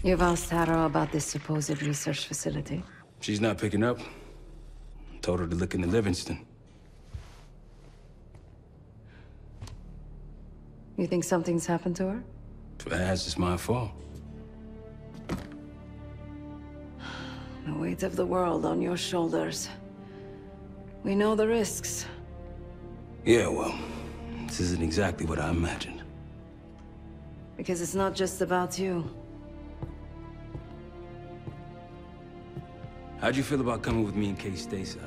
You've asked Tara about this supposed research facility? She's not picking up. Told her to look into Livingston. You think something's happened to her? If it has, it's my fault. The weight of the world on your shoulders. We know the risks. Yeah, well, this isn't exactly what I imagined. Because it's not just about you. How'd you feel about coming with me in case stateside?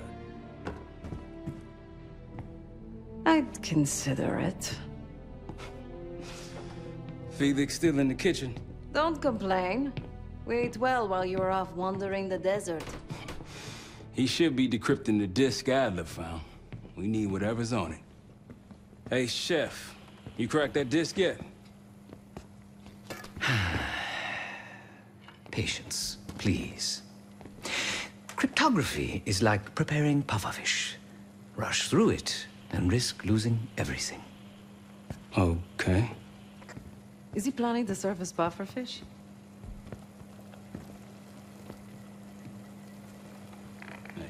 I'd consider it. Felix still in the kitchen? Don't complain. We ate well while you were off wandering the desert. He should be decrypting the disk Adler found. We need whatever's on it. Hey, Chef, you cracked that disk yet? Patience, please. Cryptography is like preparing pufferfish. Rush through it and risk losing everything. Okay. Is he planning to serve us pufferfish?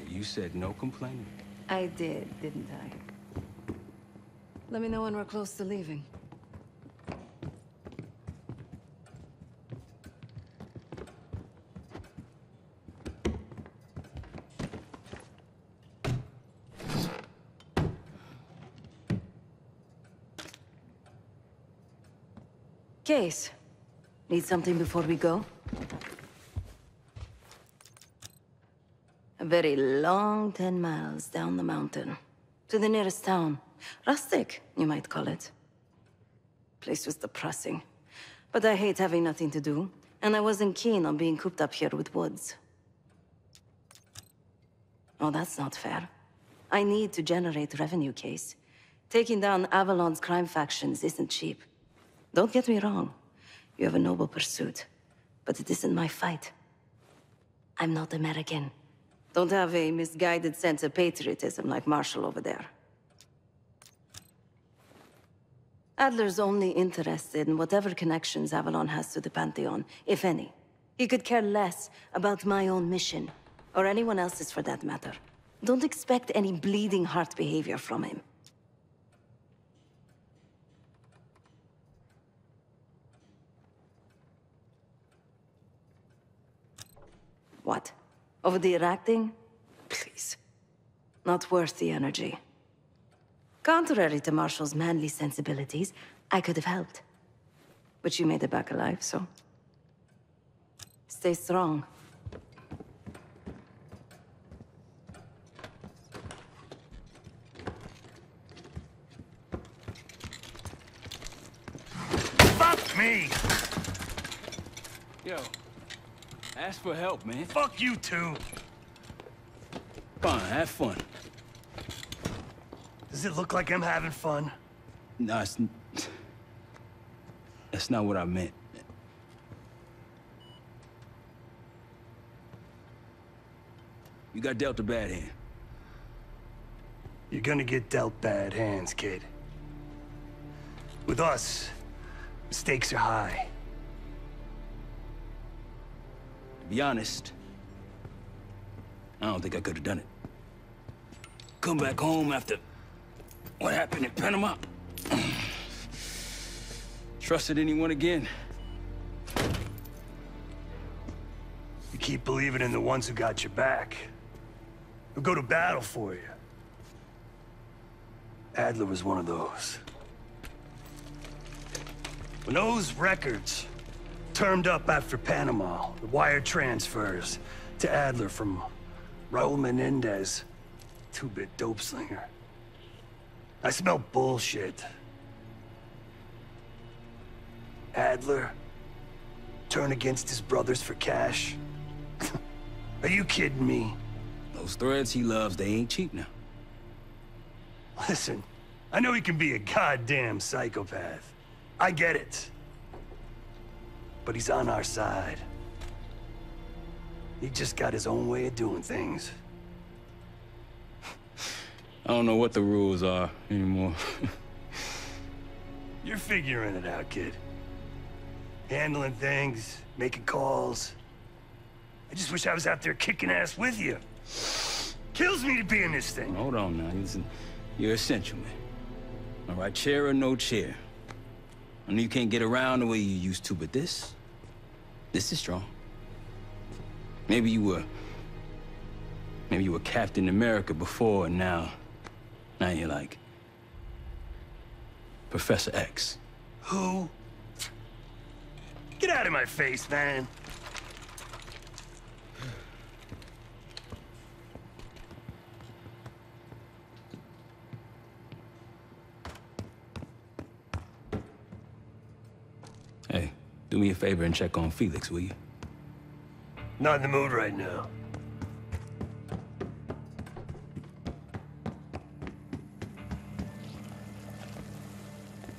You said no complaining. I did, didn't I? Let me know when we're close to leaving. Case. Need something before we go? A very long 10 miles down the mountain. To the nearest town. Rustic, you might call it. Place was depressing. But I hate having nothing to do. And I wasn't keen on being cooped up here with Woods. Oh, that's not fair. I need to generate revenue, Case. Taking down Avalon's crime factions isn't cheap. Don't get me wrong. You have a noble pursuit. But it isn't my fight. I'm not American. Don't have a misguided sense of patriotism like Marshall over there. Adler's only interested in whatever connections Avalon has to the Pantheon, if any. He could care less about my own mission, or anyone else's for that matter. Don't expect any bleeding heart behavior from him. What? Over the Iraq thing? Please. Not worth the energy. Contrary to Marshall's manly sensibilities, I could have helped. But you made it back alive, so... stay strong. Fuck me! Yo, ask for help, man. Fuck you too! Fine, have fun. Does it look like I'm having fun? No, that's not what I meant. You got dealt a bad hand. You're gonna get dealt bad hands, kid. With us, the stakes are high. To be honest, I don't think I could have done it. Come back home after what happened in Panama. Trusted anyone again? You keep believing in the ones who got your back. Who go to battle for you. Adler was one of those. When those records turned up after Panama, the wire transfers to Adler from Raul Menendez, two-bit dope slinger. I smelled bullshit. Adler turn against his brothers for cash? Are you kidding me? Those threads he loves, they ain't cheap now. Listen, I know he can be a goddamn psychopath. I get it. But he's on our side. He just got his own way of doing things. I don't know what the rules are anymore. You're figuring it out, kid. handling things, making calls. I just wish I was out there kicking ass with you. Kills me to be in this thing. Hold on now. You're essential, man. All right, chair or no chair. I know you can't get around the way you used to, but this is strong. Maybe you were Captain America before, and now you're like Professor X. Who? Get out of my face, man. Hey, do me a favor and check on Felix, will you? Not in the mood right now.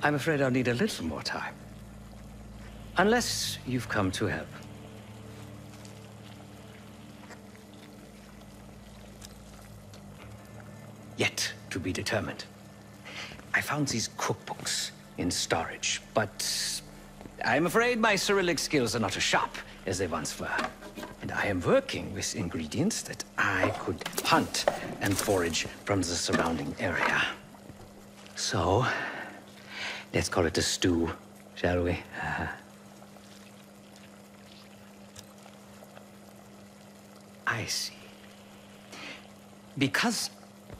I'm afraid I'll need a little more time. Unless you've come to help. Yet to be determined. I found these cookbooks in storage, but I'm afraid my Cyrillic skills are not as sharp as they once were. And I am working with ingredients that I could hunt and forage from the surrounding area. So, let's call it a stew, shall we? I see. Because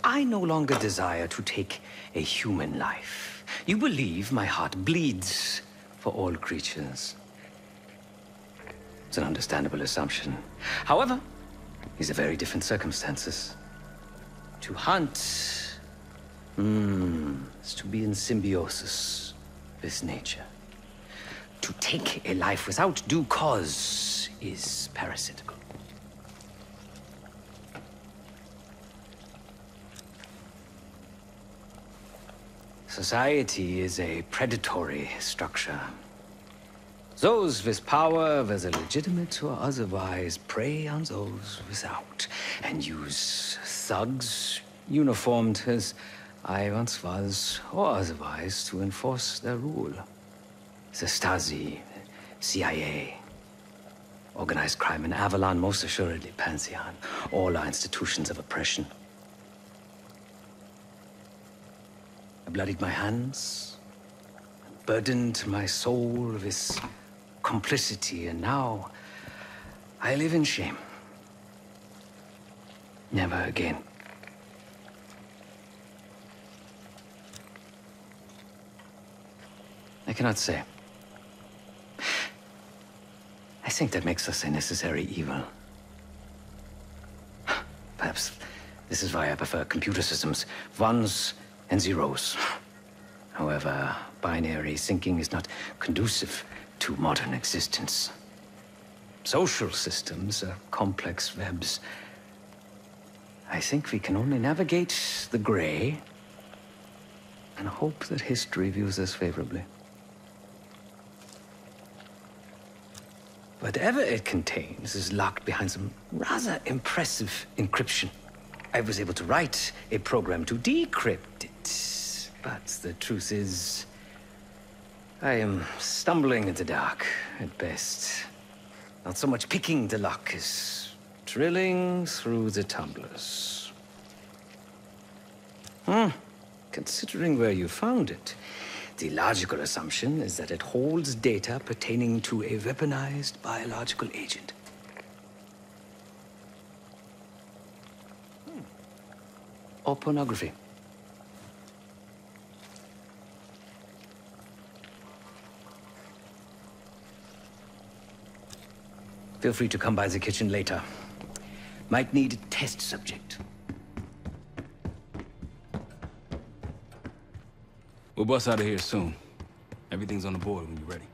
I no longer desire to take a human life, you believe my heart bleeds for all creatures. It's an understandable assumption. However, these are very different circumstances. To hunt is to be in symbiosis with nature. To take a life without due cause is parasitical. Society is a predatory structure. Those with power, whether legitimate or otherwise, prey on those without, and use thugs, uniformed as I once was, or otherwise, to enforce their rule. The Stasi, CIA, organized crime in Avalon, most assuredly Pantheon, all are institutions of oppression. I bloodied my hands, burdened my soul with complicity, and now I live in shame. Never again. I cannot say. I think that makes us a necessary evil. Perhaps this is why I prefer computer systems. Ones and zeros. However, binary thinking is not conducive to modern existence. Social systems are complex webs. I think we can only navigate the gray and hope that history views us favorably. Whatever it contains is locked behind some rather impressive encryption. I was able to write a program to decrypt it, but the truth is, I am stumbling in the dark at best. Not so much picking the lock as drilling through the tumblers. Considering where you found it, the logical assumption is that it holds data pertaining to a weaponized biological agent. Or pornography. Feel free to come by the kitchen later. Might need a test subject. We'll bust out of here soon. Everything's on the board when you're ready.